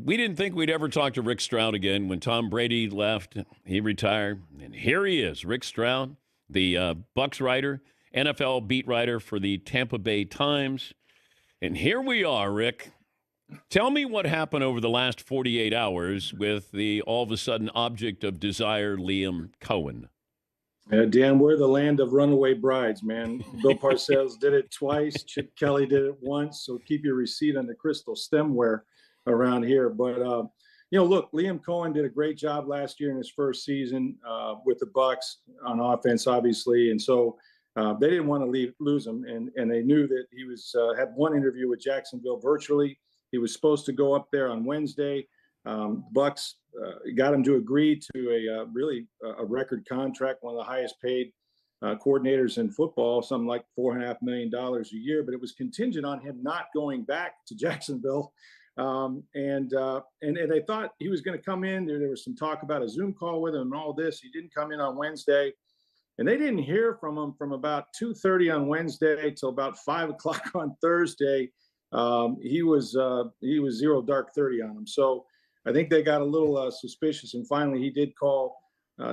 We didn't think we'd ever talk to Rick Stroud again. When Tom Brady left, he retired. And here he is, Rick Stroud, the Bucs writer, NFL beat writer for the Tampa Bay Times. And here we are, Rick. Tell me what happened over the last 48 hours with the all of a sudden object of desire, Liam Coen. Dan, we're the land of runaway brides, man. Bill Parcells did it twice. Chip Kelly did it once. So keep your receipt on the crystal stemware around here. But, look, Liam Coen did a great job last year in his first season with the Bucs on offense, obviously. And so they didn't want to lose him. And they knew that he had one interview with Jacksonville virtually. He was supposed to go up there on Wednesday. Bucs got him to agree to a record contract, one of the highest paid coordinators in football, something like $4.5 million a year. But it was contingent on him not going back to Jacksonville. And they thought he was going to come in. There was some talk about a Zoom call with him and all this. He didn't come in on Wednesday. And they didn't hear from him from about 2:30 on Wednesday till about 5 o'clock on Thursday. He was 0 dark 30 on him. So I think they got a little suspicious. And finally, he did call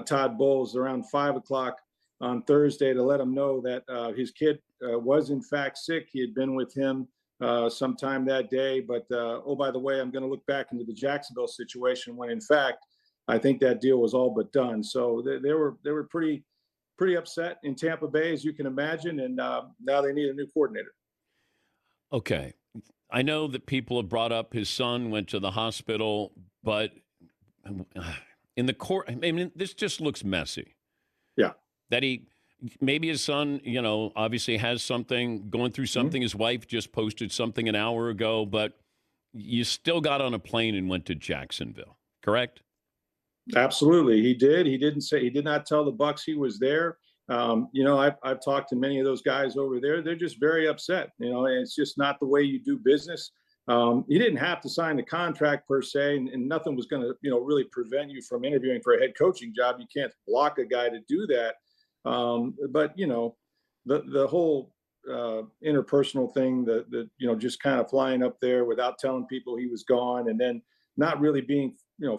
Todd Bowles around 5 o'clock on Thursday to let him know that his kid was, in fact, sick. He had been with him sometime that day. But, by the way, I'm going to look back into the Jacksonville situation when, in fact, I think that deal was all but done. So they were pretty upset in Tampa Bay, as you can imagine. And now they need a new coordinator. Okay. I know that people have brought up his son went to the hospital, but in the court, I mean, this just looks messy. Yeah. That maybe his son, obviously has something, going through something. Mm-hmm. His wife just posted something an hour ago, but you still got on a plane and went to Jacksonville, correct? Absolutely. He did. He did not tell the Bucs he was there. I've talked to many of those guys over there. They're just very upset, and it's just not the way you do business. He didn't have to sign the contract per se, and nothing was going to, really prevent you from interviewing for a head coaching job. You can't block a guy to do that. But the whole interpersonal thing, just kind of flying up there without telling people he was gone, and then not really being,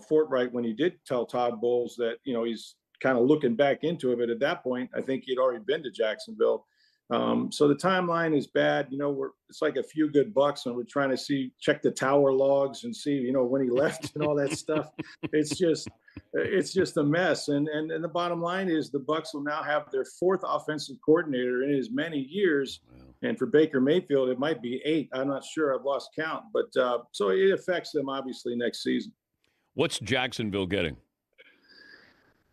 forthright when he did tell Todd Bowles that, he's kind of looking back into it. But at that point, I think he'd already been to Jacksonville. So the timeline is bad. It's like a few good bucks, and we're trying to check the tower logs and see, when he left and all that stuff. It's just a mess. And the bottom line is the Bucs will now have their fourth offensive coordinator in as many years. Wow. And for Baker Mayfield, it might be 8. I'm not sure. I've lost count. But so it affects them obviously next season. What's Jacksonville getting?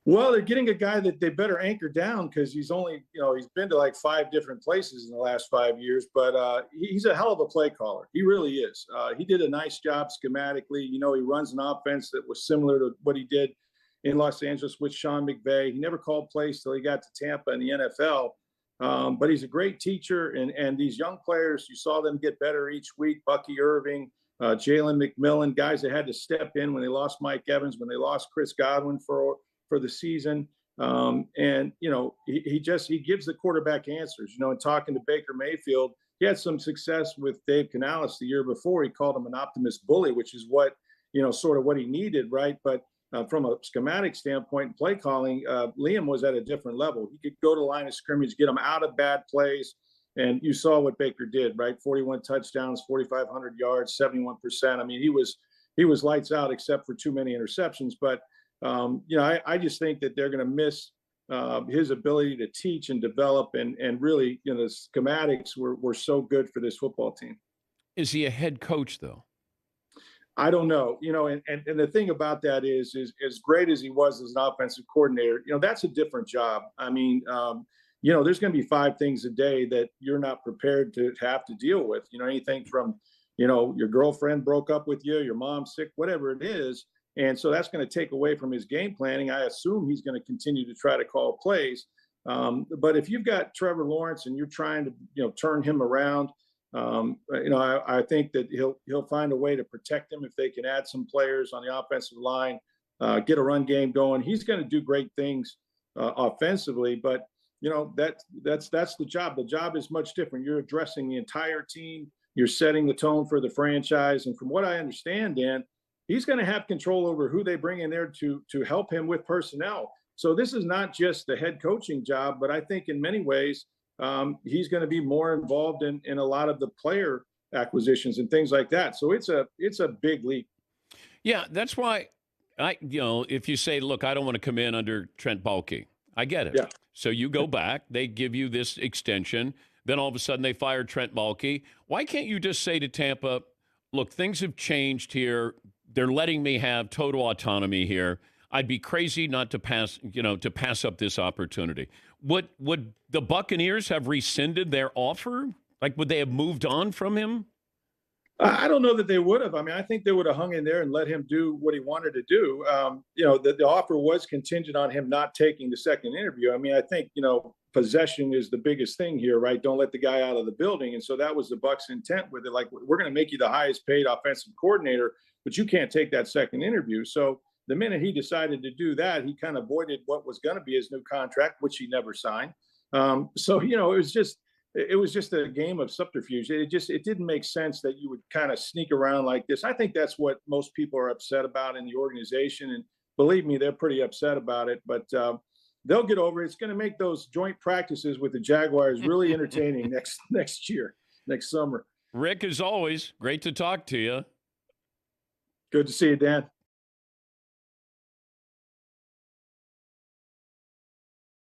Well, they're getting a guy that they better anchor down because he's only, he's been to like 5 different places in the last 5 years, but he's a hell of a play caller. He really is. He did a nice job schematically. He runs an offense that was similar to what he did in Los Angeles with Sean McVay. He never called plays till he got to Tampa in the NFL. But he's a great teacher. And these young players, you saw them get better each week. Bucky Irving, Jalen McMillan, guys that had to step in when they lost Mike Evans, when they lost Chris Godwin for the season. He gives the quarterback answers, and talking to Baker Mayfield, he had some success with Dave Canales the year before. He called him an optimist bully, which is what, sort of what he needed. Right. But from a schematic standpoint, play calling, Liam was at a different level. He could go to line of scrimmage, get them out of bad plays. And you saw what Baker did, right? 41 touchdowns, 4,500 yards, 71%. I mean, he was lights out except for too many interceptions. But I just think that they're going to miss his ability to teach and develop, and really, the schematics were so good for this football team. Is he a head coach though? I don't know. And the thing about that is as great as he was as an offensive coordinator, that's a different job. I mean, there's going to be 5 things a day that you're not prepared to have to deal with. Anything from, your girlfriend broke up with you, your mom's sick, whatever it is. And so that's going to take away from his game planning. I assume he's going to continue to try to call plays. But if you've got Trevor Lawrence and you're trying to, turn him around, I think that he'll find a way to protect him if they can add some players on the offensive line, get a run game going. He's going to do great things offensively, but that's the job. The job is much different. You're addressing the entire team. You're setting the tone for the franchise. And from what I understand, Dan, he's going to have control over who they bring in there to help him with personnel. So this is not just the head coaching job, but I think in many ways he's going to be more involved in a lot of the player acquisitions and things like that. So it's a big leap. Yeah, that's why if you say, look, I don't want to come in under Trent Baalke, I get it. Yeah. So you go back, they give you this extension, then all of a sudden they fire Trent Baalke. Why can't you just say to Tampa, look, things have changed here. They're letting me have total autonomy here. I'd be crazy not to pass up this opportunity. Would the Buccaneers have rescinded their offer? Like, would they have moved on from him? I don't know that they would have. I mean, I think they would have hung in there and let him do what he wanted to do. The offer was contingent on him not taking the second interview. I mean, I think, possession is the biggest thing here, right? Don't let the guy out of the building. And so that was the Bucs' intent with it. Like, we're going to make you the highest paid offensive coordinator, but you can't take that second interview. So the minute he decided to do that, he kind of voided what was going to be his new contract, which he never signed. It was just a game of subterfuge. It didn't make sense that you would kind of sneak around like this. I think that's what most people are upset about in the organization. And believe me, they're pretty upset about it, but they'll get over it. It's going to make those joint practices with the Jaguars really entertaining next summer. Rick, as always, great to talk to you. Good to see you, Dan.